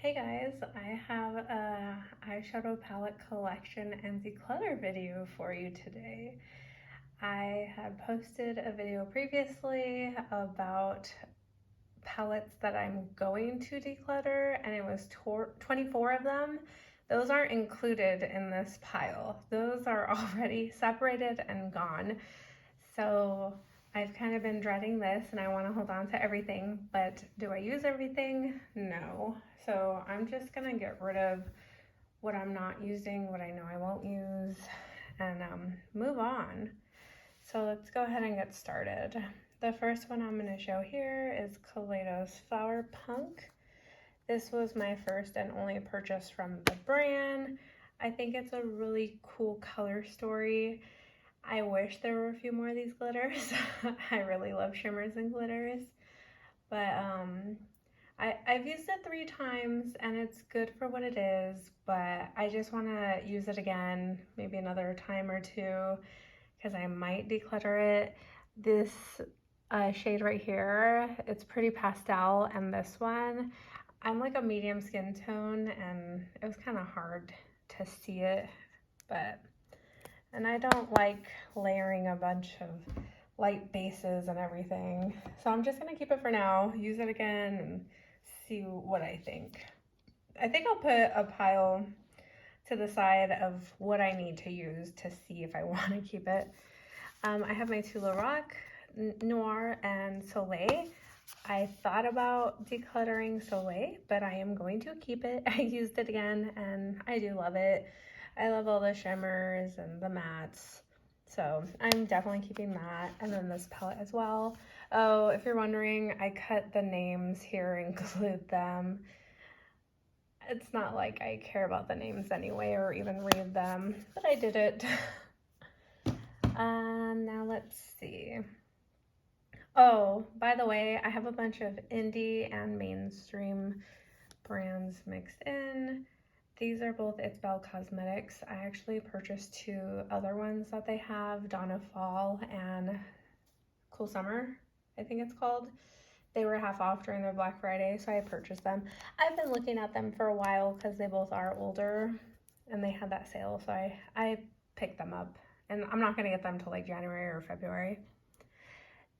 Hey guys, I have a eyeshadow palette collection and declutter video for you today. I had posted a video previously about palettes that I'm going to declutter, and it was 24 of them. Those aren't included in this pile. Those are already separated and gone. So I've kind of been dreading this and I want to hold on to everything, but do I use everything? No. So I'm just going to get rid of what I'm not using, what I know I won't use, and move on. So let's go ahead and get started. The first one I'm going to show here is Kaleidos Flower Punk. This was my first and only purchase from the brand. I think it's a really cool color story. I wish there were a few more of these glitters. I really love shimmers and glitters. But I've used it 3 times and it's good for what it is, but I just want to use it again, maybe another time or two, because I might declutter it. This shade right here, it's pretty pastel, and this one, I'm like a medium skin tone and it was kind of hard to see it, and I don't like layering a bunch of light bases and everything. So I'm just gonna keep it for now, use it again, and see what I think. I think I'll put a pile to the side of what I need to use to see if I wanna keep it. I have my 2 Lorac, Noir, and Soleil. I thought about decluttering Soleil, but I am going to keep it. I used it again and I do love it. I love all the shimmers and the mattes, so I'm definitely keeping that. And then this palette as well. Oh, if you're wondering, I cut the names here and glued them. It's not like I care about the names anyway or even read them, but I did it. Now let's see. Oh, by the way, I have a bunch of indie and mainstream brands mixed in. These are both It's Belle Cosmetics. I actually purchased 2 other ones that they have, Dawn of Fall and Cool Summer, I think it's called. They were half off during their Black Friday, so I purchased them. I've been looking at them for a while because they both are older and they had that sale, so I picked them up. And I'm not going to get them till like January or February.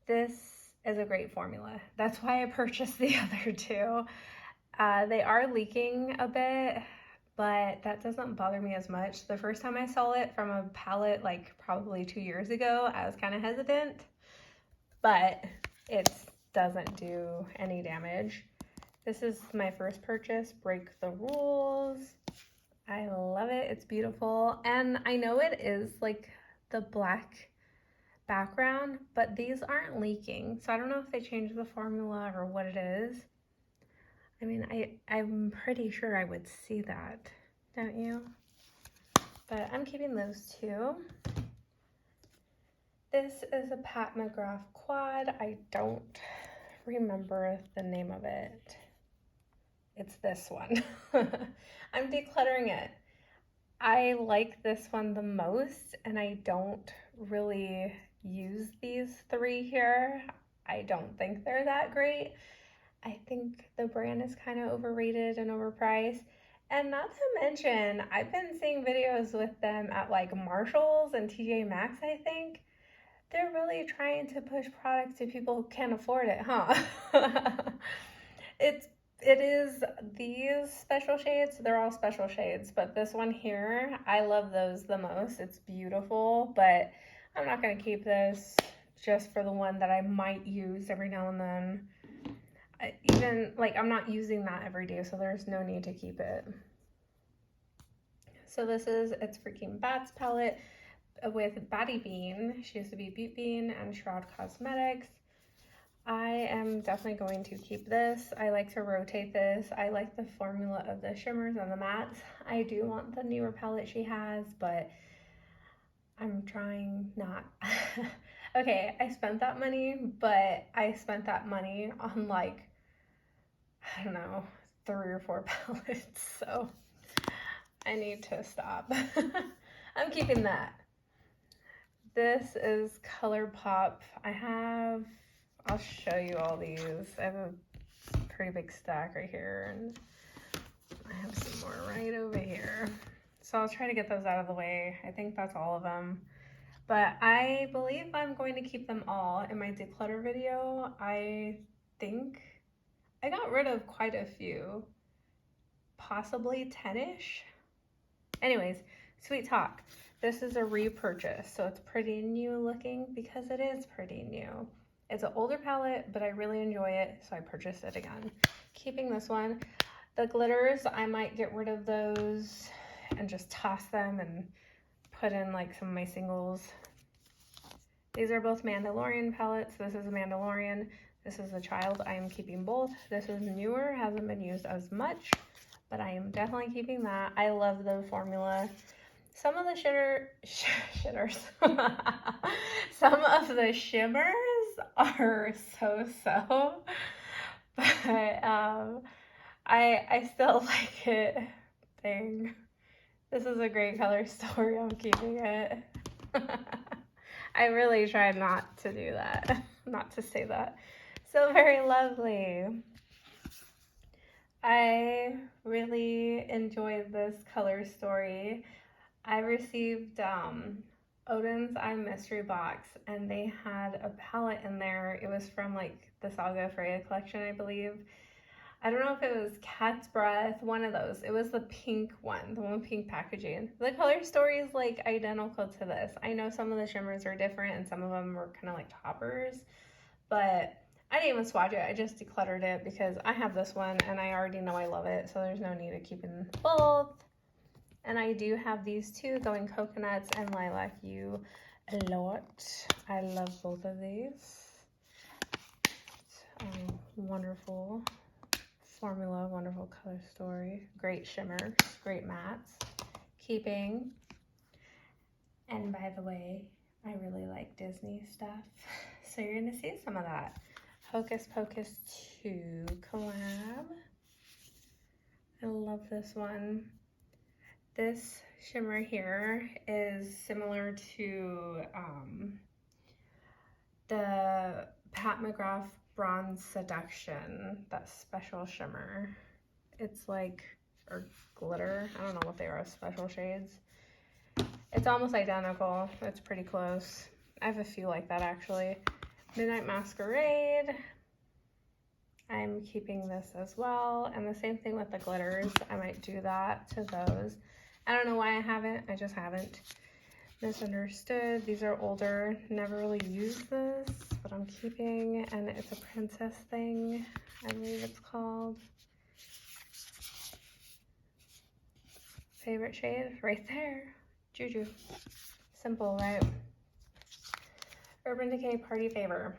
This is a great formula. That's why I purchased the other 2. They are leaking a bit, but that doesn't bother me as much. The first time I saw it from a palette, like probably 2 years ago, I was kind of hesitant, but it doesn't do any damage. This is my first purchase, Break the Rules. I love it, it's beautiful. And I know it is like the black background, but these aren't leaking. So I don't know if they changed the formula or what it is. I mean, I'm pretty sure I would see that, don't you? But I'm keeping those 2. This is a Pat McGrath quad. I don't remember the name of it. It's this one. I'm decluttering it. I like this one the most, and I don't really use these 3 here. I don't think they're that great. I think the brand is kind of overrated and overpriced. And not to mention, I've been seeing videos with them at like Marshall's and TJ Maxx, I think. They're really trying to push products to people who can't afford it, huh? It is these special shades. They're all special shades, but this one here, I love those the most. It's beautiful, but I'm not going to keep this just for the one that I might use every now and then. Even like I'm not using that every day, so there's no need to keep it. So this is It's Freaking Bats palette with Batty Bean. She used to be Beat Bean and Shroud Cosmetics. I am definitely going to keep this. I like to rotate this. I like the formula of the shimmers and the mattes. I do want the newer palette she has, but I'm trying not. Okay, I spent that money, but I spent that money on like, I don't know, 3 or 4 palettes, so I need to stop. I'm keeping that. This is ColourPop. I'll show you all these. I have a pretty big stack right here, and I have some more right over here. So I'll try to get those out of the way. I think that's all of them. But I believe I'm going to keep them all in my declutter video. I think I got rid of quite a few, possibly 10-ish. Anyways, sweet talk. This is a repurchase, so it's pretty new looking because it is pretty new. It's an older palette, but I really enjoy it, so I purchased it again. Keeping this one. The glitters, I might get rid of those and just toss them and put in like some of my singles. These are both Mandalorian palettes. This is a Mandalorian. This is a Child. I am keeping both. This is newer, hasn't been used as much, but I am definitely keeping that. I love the formula. Some of the shimmers, some of the shimmers are so, but I still like it. Dang. This is a great color story. I'm keeping it. I really tried not to do that, not to say that. So very lovely. I really enjoyed this color story. I received Odin's Eye mystery box, and they had a palette in there. It was from like the Saga Freya collection, I believe. I don't know if it was Cat's Breath, one of those. It was the pink one, the one with pink packaging. The color story is like identical to this. I know some of the shimmers are different and some of them were kind of like toppers, but I didn't even swatch it. I just decluttered it because I have this one and I already know I love it, so there's no need of keeping both. And I do have these two, Going Coconuts and Lilac You a lot. I love both of these. Wonderful formula, wonderful color story, great shimmers, great mattes. Keeping. And by the way, I really like Disney stuff, so you're gonna see some of that. Hocus Pocus 2 collab. I love this one. This shimmer here is similar to the Pat McGrath Bronze Seduction, that special shimmer. It's like, or glitter, I don't know what they are, special shades. It's almost identical, it's pretty close. I have a few like that actually. Midnight Masquerade, I'm keeping this as well. And the same thing with the glitters, I might do that to those. I don't know why I haven't, I just haven't. Misunderstood, these are older, never really used this, but I'm keeping, and it's a princess thing, I believe it's called. Favorite shade, right there, Juju. Simple, right? Urban Decay Party Favor.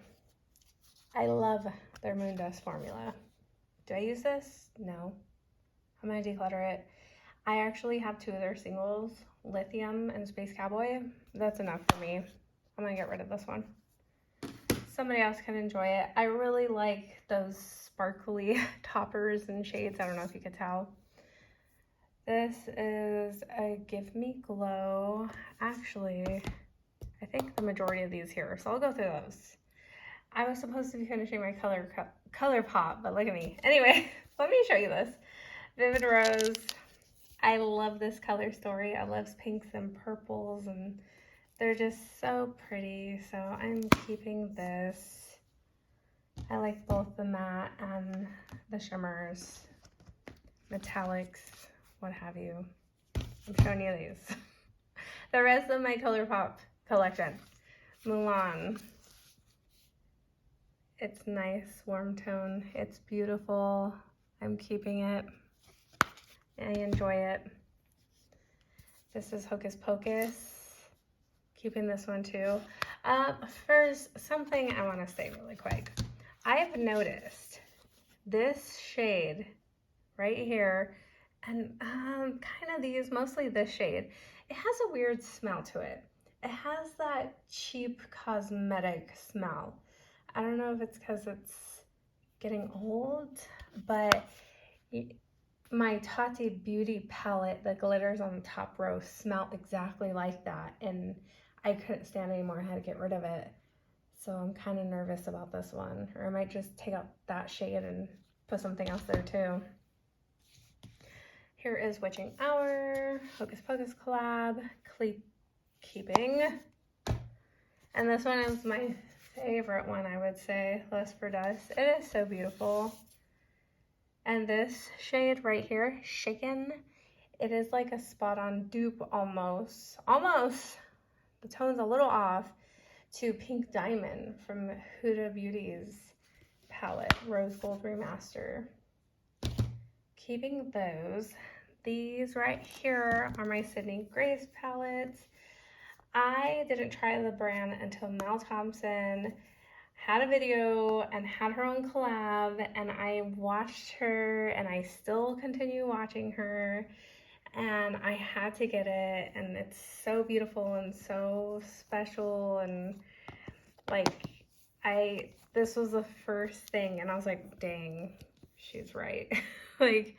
I love their Moon Dust formula. Do I use this? No. I'm gonna declutter it. I actually have two of their singles, Lithium and Space Cowboy. That's enough for me. I'm gonna get rid of this one. Somebody else can enjoy it. I really like those sparkly toppers and shades. I don't know if you could tell. This is a Give Me Glow. Actually, I think the majority of these here, so I'll go through those. I was supposed to be finishing my color pop, but look at me. Anyway, let me show you this. Vivid Rose. I love this color story. I love pinks and purples, and they're just so pretty. So I'm keeping this. I like both the matte and the shimmers, metallics, what have you. I'm showing you these. The rest of my ColourPop collection. Mulan. It's nice, warm tone. It's beautiful. I'm keeping it. I enjoy it. This is Hocus Pocus. Keeping this one too. First, something I want to say really quick. I've noticed this shade right here, and kind of these, mostly this shade, it has a weird smell to it. It has that cheap cosmetic smell. I don't know if it's because it's getting old, but my Tati Beauty palette, the glitters on the top row, smelled exactly like that, and I couldn't stand it anymore. I had to get rid of it. So I'm kind of nervous about this one, or I might just take out that shade and put something else there too. Here is Witching Hour, Hocus Pocus collab, Keeping. And this one is my favorite one, I would say, Lust for Dust. It is so beautiful. And this shade right here, Shaken, it is like a spot on dupe almost. The tone's a little off to Pink Diamond from Huda Beauty's palette, Rose Gold Remaster. Keeping those. These right here are my Sydney Grace palettes. I didn't try the brand until Mel Thompson had a video and had her own collab, and I watched her and I still continue watching her, and I had to get it, and it's so beautiful and so special, and like this was the first thing and I was like, dang, she's right. Like,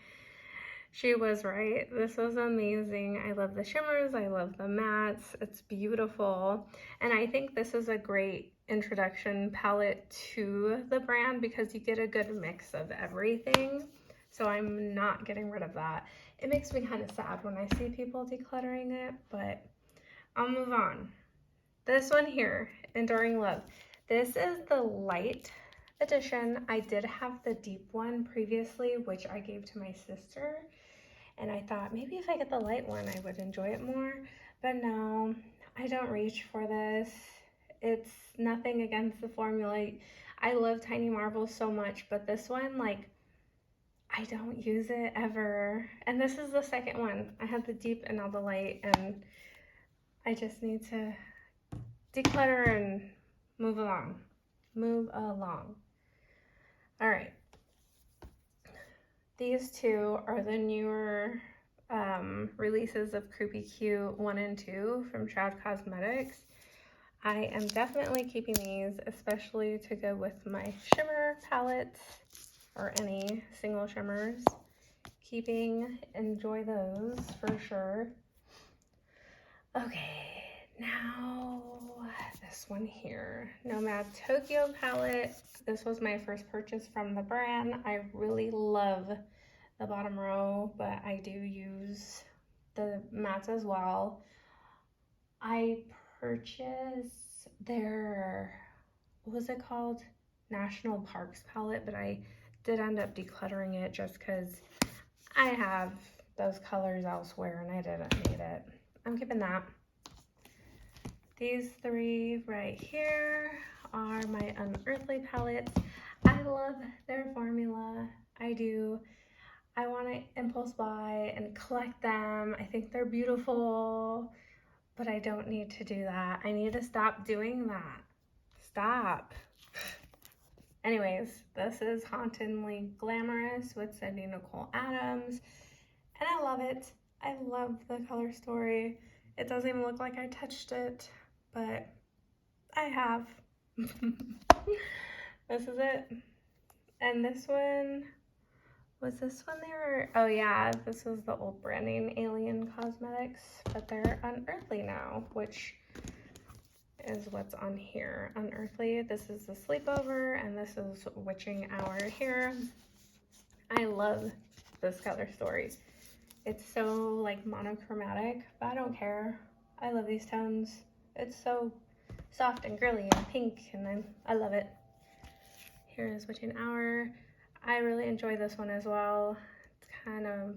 she was right. This was amazing. I love the shimmers. I love the mattes. It's beautiful. And I think this is a great introduction palette to the brand because you get a good mix of everything. So I'm not getting rid of that. It makes me kind of sad when I see people decluttering it, but I'll move on. This one here, Enduring Love. This is the light edition. I did have the deep one previously, which I gave to my sister. And I thought maybe if I get the light one, I would enjoy it more. But no, I don't reach for this. It's nothing against the formula. I love Tiny Marbles so much, but this one, like, I don't use it ever. And this is the second one. I had the deep and now the light, and I just need to declutter and move along. All right. These two are the newer releases of Creepy Cute 1 and 2 from Shroud Cosmetics. I am definitely keeping these, especially to go with my shimmer palettes or any single shimmers. Enjoy those for sure. Okay, now this one here, Nomad Tokyo palette. This was my first purchase from the brand. I really love the bottom row, but I do use the mattes as well. I purchased their, what was it called? National Parks palette, but I did end up decluttering it just because I have those colors elsewhere and I didn't need it. I'm keeping that. These three right here are my Unearthly palettes. I love their formula. I do. I want to impulse buy and collect them. I think they're beautiful, but I don't need to do that. I need to stop doing that. Stop. Anyways, this is Hauntingly Glamorous with Cindy Nicole Adams, and I love it. I love the color story. It doesn't even look like I touched it, but I have. This is it. And this one, was this one they were, oh yeah, this was the old branding Alien Cosmetics, but they're Unearthly now, which is what's on here. Unearthly, this is the Sleepover, and this is Witching Hour here. I love this color story. It's so like monochromatic, but I don't care. I love these tones. It's so soft and girly and pink, and I love it. Here is Witching Hour. I really enjoy this one as well. It's kind of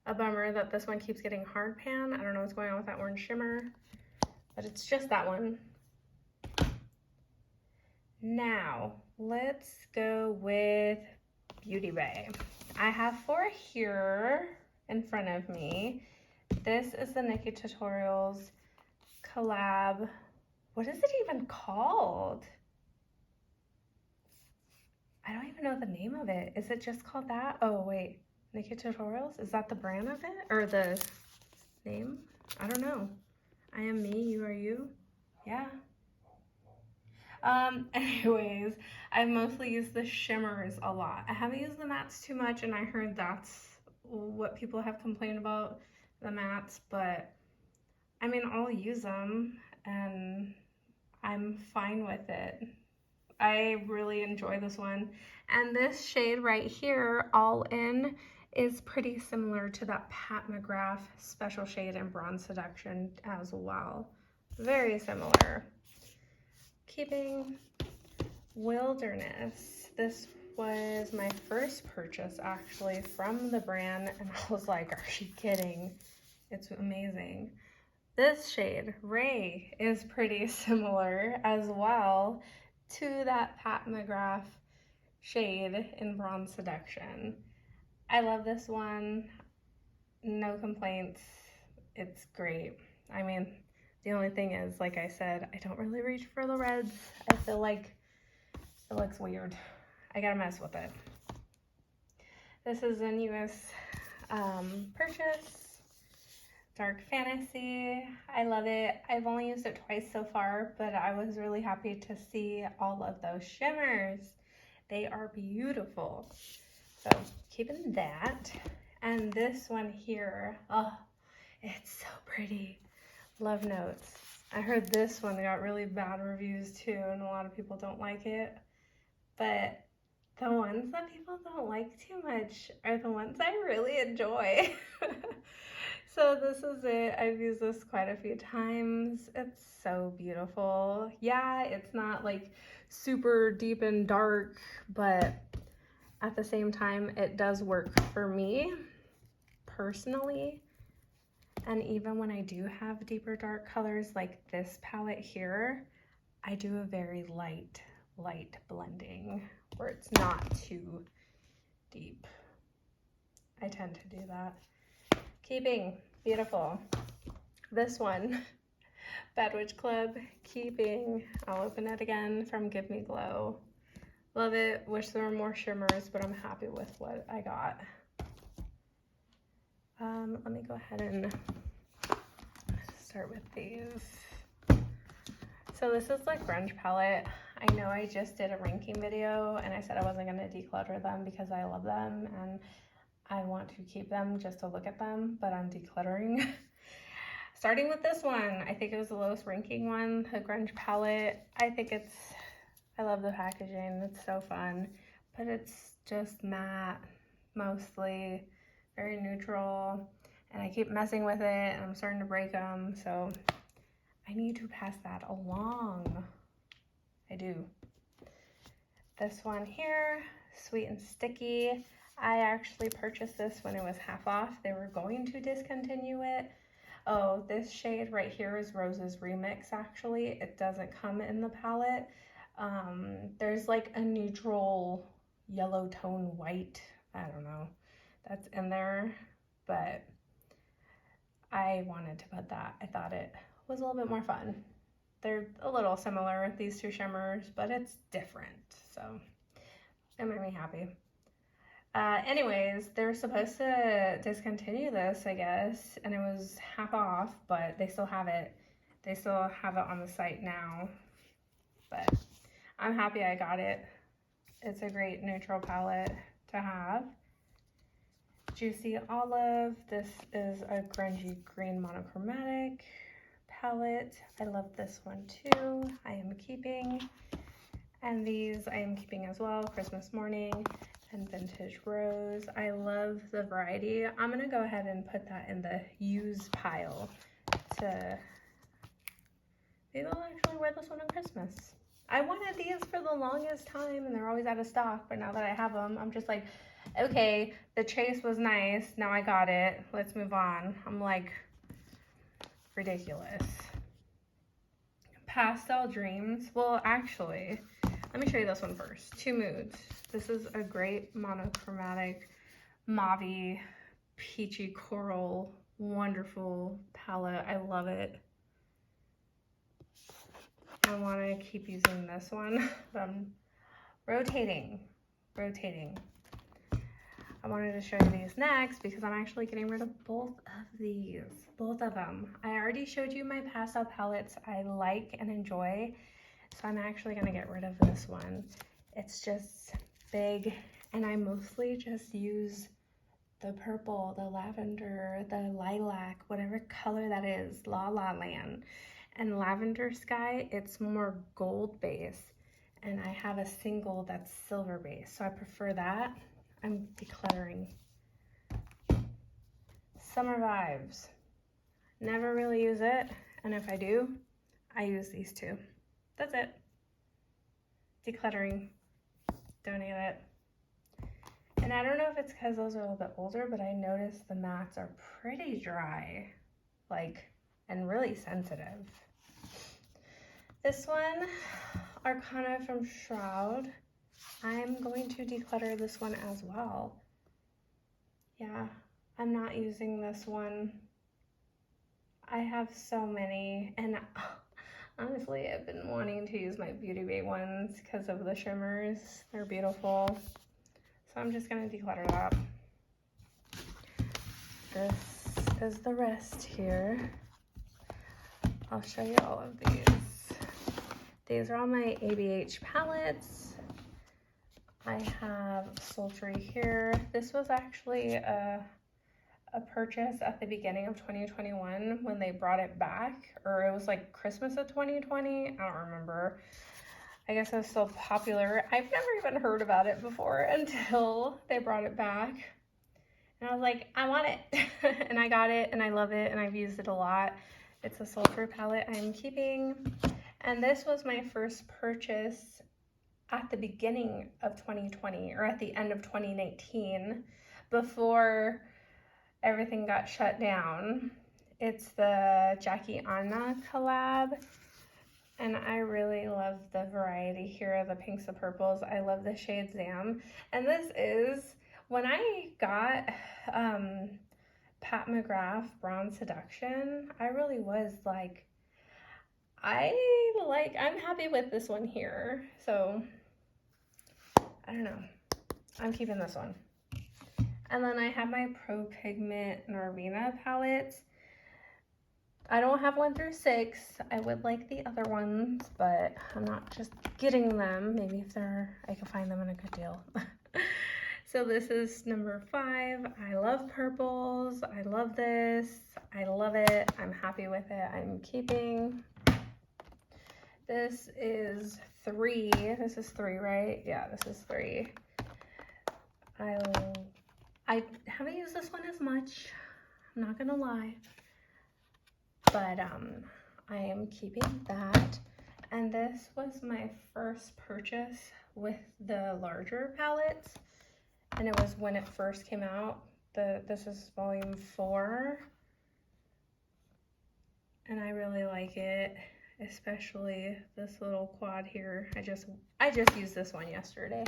a bummer that this one keeps getting hard pan. I don't know what's going on with that orange shimmer, but it's just that one. Now, let's go with Beauty Bay. I have 4 here in front of me. This is the Nikki Tutorials collab. What is it even called? I don't even know the name of it. Is it just called that? Oh, wait. Nikki Tutorials? Is that the brand of it? Or the name? I don't know. I am me, you are you? Yeah. Anyways, I've mostly used the shimmers a lot. I haven't used the mattes too much, and I heard that's what people have complained about, the mattes, but I mean, I'll use them and I'm fine with it. I really enjoy this one. And this shade right here, All In, is pretty similar to that Pat McGrath Special Shade in Bronze Seduction as well. Very similar. Keeping Wilderness. This was my first purchase actually from the brand, and I was like, are you kidding? It's amazing. This shade, Ray, is pretty similar as well to that Pat McGrath shade in Bronze Seduction. I love this one. No complaints. It's great. I mean, the only thing is, like I said, I don't really reach for the reds. I feel like it looks weird. I gotta mess with it. This is a newest purchase. Dark Fantasy. I love it. I've only used it twice so far, but I was really happy to see all of those shimmers. They are beautiful. So keeping that. And this one here, oh, it's so pretty. Love Notes. I heard this one got really bad reviews too, and a lot of people don't like it. But the ones that people don't like too much are the ones I really enjoy. So this is it. I've used this quite a few times. It's so beautiful. Yeah, it's not like super deep and dark, but at the same time, it does work for me personally. And even when I do have deeper dark colors like this palette here, I do a very light blending where it's not too deep. I tend to do that. Keeping, beautiful. This one, Bad Witch Club, Keeping. I'll open it again from Give Me Glow. Love it. Wish there were more shimmers, but I'm happy with what I got. Let me go ahead and start with these. So this is like grunge palette. I know I just did a ranking video and I said I wasn't going to declutter them because I love them and I want to keep them just to look at them, but I'm decluttering. Starting with this one, I think it was the lowest ranking one, the grunge palette. I love the packaging, it's so fun, but it's just matte, mostly, very neutral, and I keep messing with it and I'm starting to break them, so I need to pass that along. I do. This one here, Sweet and Sticky. I actually purchased this when it was half off. They were going to discontinue it. Oh, this shade right here is Rose's Remix actually. It doesn't come in the palette. There's like a neutral yellow tone white, I don't know, that's in there, but I wanted to put that. I thought it was a little bit more fun. They're a little similar, these two shimmers, but it's different, so it made me happy. Anyways, they're supposed to discontinue this, I guess, and it was half off, but they still have it. They still have it on the site now, but I'm happy I got it. It's a great neutral palette to have. Juicy Olive. This is a grungy green monochromatic palette. I love this one too. I am keeping. And these I am keeping as well. Christmas Morning and Vintage Rose. I love the variety. I'm gonna go ahead and put that in the use pile to maybe I'll actually wear this one on Christmas. I wanted these for the longest time and they're always out of stock, but now that I have them, I'm just like, okay, the chase was nice, now I got it, let's move on. I'm like, ridiculous. Pastel Dreams. Well, actually, let me show you this one first. Two Moods. This is a great monochromatic, mauve, peachy coral, wonderful palette. I love it. I want to keep using this one, but I'm rotating. I wanted to show you these next because I'm actually getting rid of both of them. I already showed you my pastel palettes I like and enjoy, so I'm actually going to get rid of this one. It's just big, and I mostly just use the purple, the lavender, the lilac, whatever color that is, La La Land. And Lavender Sky, it's more gold base, and I have a single that's silver base, so I prefer that. I'm decluttering. Summer Vibes. Never really use it, and if I do, I use these two. That's it. Decluttering. Don't need it. And I don't know if it's because those are a little bit older, but I noticed the mats are pretty dry, like, and really sensitive. This one, Arcana from Shroud. I'm going to declutter this one as well. Yeah, I'm not using this one. I have so many, and honestly, I've been wanting to use my Beauty Bay ones because of the shimmers. They're beautiful. So I'm just gonna declutter that. This is the rest here. I'll show you all of these. These are all my ABH palettes. I have Sultry here. This was actually a purchase at the beginning of 2021 when they brought it back, or it was like Christmas of 2020. I don't remember. I guess it was still popular. I've never even heard about it before until they brought it back. And I was like, I want it. And I got it, and I love it, and I've used it a lot. It's a Sultry palette I'm keeping. And this was my first purchase at the beginning of 2020, or at the end of 2019, before everything got shut down. It's the Jackie Anna collab. And I really love the variety here, the pinks, the purples. I love the shade Zam. And this is, when I got Pat McGrath Bronze Seduction, I really was like, I'm happy with this one here. So, I don't know. I'm keeping this one. And then I have my Pro Pigment Norvina palettes. I don't have 1 through 6. I would like the other ones, but I'm not just getting them. Maybe if I can find them in a good deal. So this is number 5. I love purples. I love this. I love it. I'm happy with it. I'm keeping. This is 3. This is 3, right? Yeah, this is 3. I haven't used this one as much. I'm not gonna lie. But I am keeping that. And this was my first purchase with the larger palettes. And it was when it first came out. This is volume 4. And I really like it, especially this little quad here. I just used this one yesterday.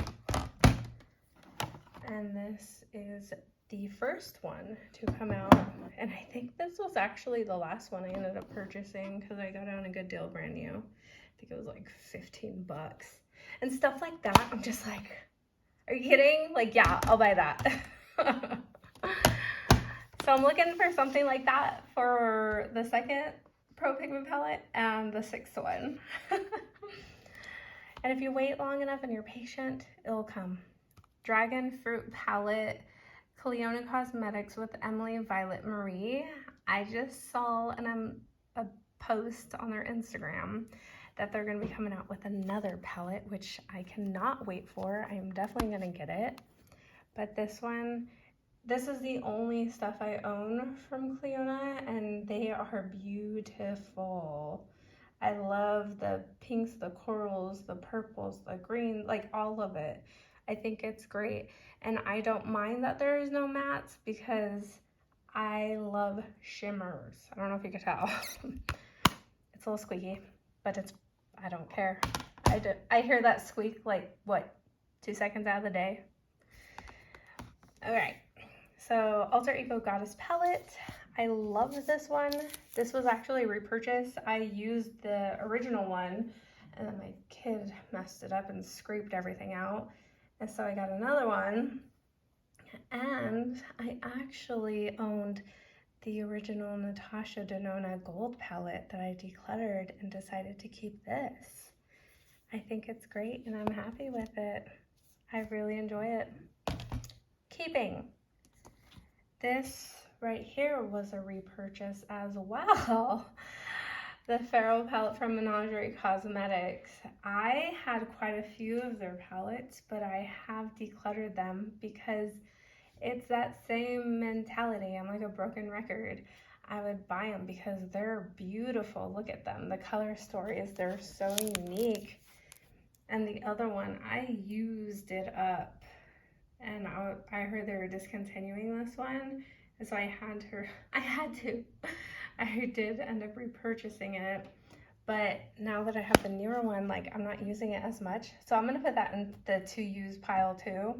And this is the first one to come out, and I think this was actually the last one I ended up purchasing because I got it on a good deal, brand new. I think it was like 15 bucks and stuff like that. I'm just like, are you kidding? Like, yeah, I'll buy that. So I'm looking for something like that for the second Pro Pigment palette and the 6th one. And if you wait long enough and you're patient, it'll come. Dragon Fruit palette, Cleona Cosmetics with Emily Violet Marie. I just saw a post on their Instagram that they're going to be coming out with another palette, which I cannot wait for. I am definitely going to get it. But this one, this is the only stuff I own from Cleona, and they are beautiful. I love the pinks, the corals, the purples, the green, like all of it. I think it's great. And I don't mind that there is no mattes because I love shimmers. I don't know if you could tell. It's a little squeaky, but I don't care. I hear that squeak like, what, 2 seconds out of the day? Okay, so Alter Ego Goddess palette. I love this one. This was actually a repurchase. I used the original one, and then my kid messed it up and scraped everything out. And so I got another one, and I actually owned the original Natasha Denona gold palette that I decluttered and decided to keep this. I think it's great, and I'm happy with it. I really enjoy it. Keeping. This right here was a repurchase as well. The Pharaoh palette from Menagerie Cosmetics. I had quite a few of their palettes, but I have decluttered them because It's that same mentality. I'm like a broken record. I would buy them because they're beautiful. Look at them. The color stories, they're so unique. And the other one, I used it up. And I heard they were discontinuing this one. And so I I did end up repurchasing it. But now that I have the newer one, like I'm not using it as much. So I'm gonna put that in the to use pile too.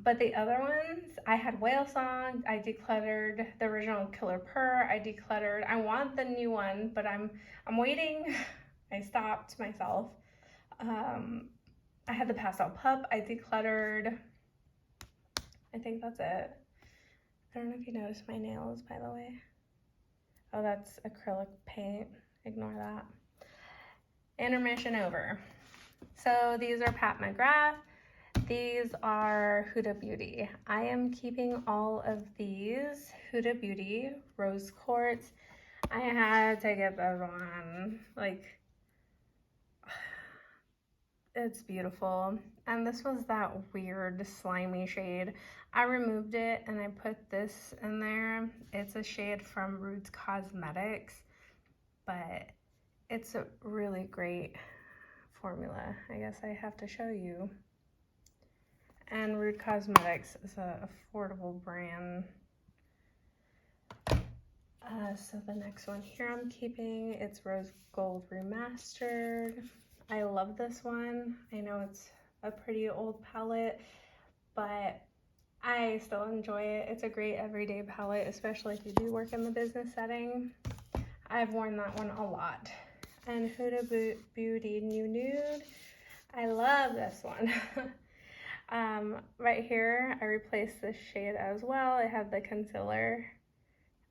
But the other ones, I had Whale Song, I decluttered the original Killer Purr, I decluttered. I want the new one, but I'm waiting. I stopped myself. I had the Pastel Pup, I decluttered. I think that's it. I don't know if you noticed my nails, by the way. Oh, that's acrylic paint. Ignore that. Intermission over. So these are Pat McGrath. These are Huda Beauty. I am keeping all of these Huda Beauty rose quartz. I had to get this one. Like, it's beautiful. And this was that weird slimy shade. I removed it and I put this in there. It's a shade from Roots Cosmetics, but it's a really great formula. I guess I have to show you. And Rude Cosmetics is an affordable brand. So the next one here I'm keeping, it's Rose Gold Remastered. I love this one. I know it's a pretty old palette, but I still enjoy it. It's a great everyday palette, especially if you do work in the business setting. I've worn that one a lot. And Huda Beauty New Nude. I love this one. Right here, I replaced this shade as well. I had the concealer,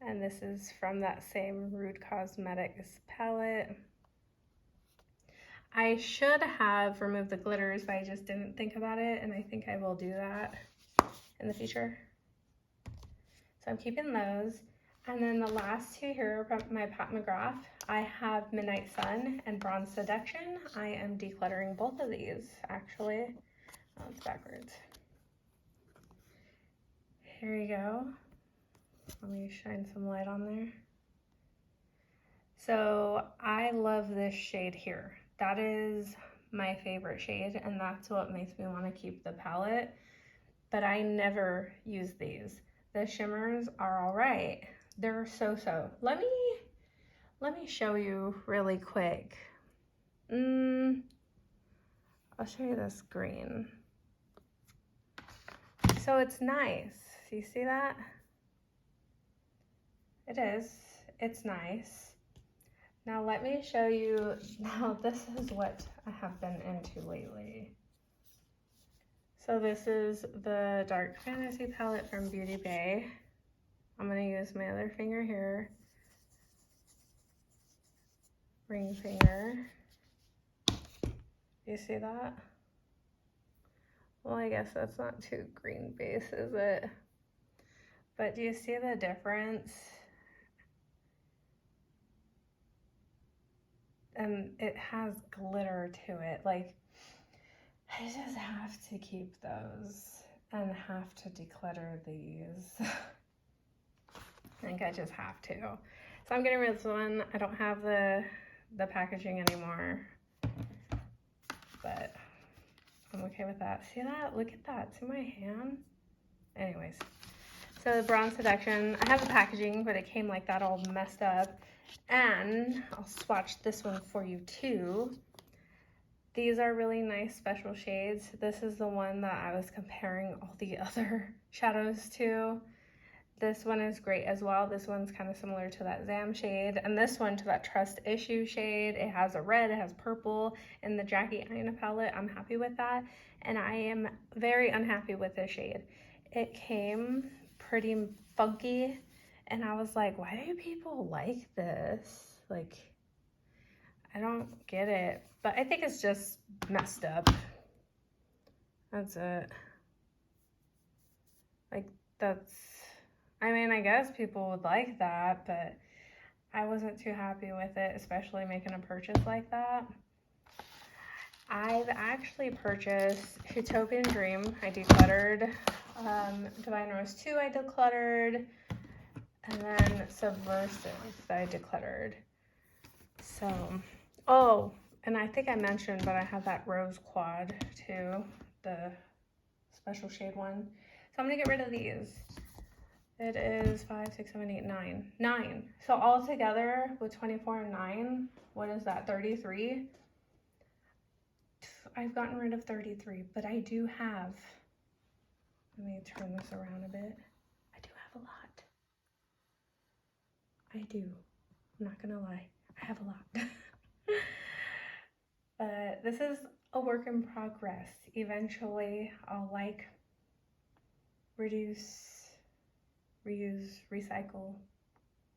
and this is from that same Rude Cosmetics palette. I should have removed the glitters, but I just didn't think about it, and I think I will do that in the future. So I'm keeping those. And then the last two here are my Pat McGrath. I have Midnight Sun and Bronze Seduction. I am decluttering both of these, actually. Oh, it's backwards. Here you go. Let me shine some light on there. So I love this shade here. That is my favorite shade, and that's what makes me want to keep the palette. But I never use these. The shimmers are all right. They're so-so. Let me show you really quick. I'll show you this green. So it's nice. You see that? It is. It's nice. Now let me show you. Now this is what I have been into lately. So this is the Dark Fantasy palette from Beauty Bay. I'm gonna use my other finger here. Ring finger. You see that? Well, I guess that's not too green base, is it? But do you see the difference? And it has glitter to it. Like, I just have to keep those and have to declutter these. I think I just have to. So I'm getting rid of this one. I don't have the packaging anymore, but I'm okay with that. See that? Look at that. See my hand? Anyways, so the Bronze Seduction. I have the packaging, but it came like that all messed up. And I'll swatch this one for you too. These are really nice special shades. This is the one that I was comparing all the other shadows to. This one is great as well. This one's kind of similar to that Zam shade, and this one to that Trust Issue shade. It has a red, it has purple in the Jackie Aina palette. I'm happy with that, and I am very unhappy with this shade. It came pretty funky, and I was like, why do people like this? Like, I don't get it, but I think it's just messed up. That's it. Like, I mean, I guess people would like that, but I wasn't too happy with it, especially making a purchase like that. I've actually purchased Utopian Dream. I decluttered Divine Rose 2 I decluttered, and then Subversive I decluttered. So, oh, and I think I mentioned, but I have that Rose Quad too, the special shade one. So I'm gonna get rid of these. It is 5, 6, 7, 8, 9. 9. So all together with 24 and 9, what is that, 33? I've gotten rid of 33, but I do have, let me turn this around a bit. I do have a lot. I do. I'm not gonna lie. I have a lot. But this is a work in progress. Eventually, I'll like reduce, reuse, recycle,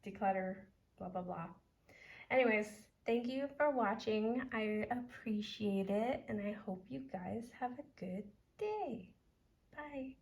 declutter, blah, blah, blah. Anyways, thank you for watching. I appreciate it, and I hope you guys have a good day. Bye.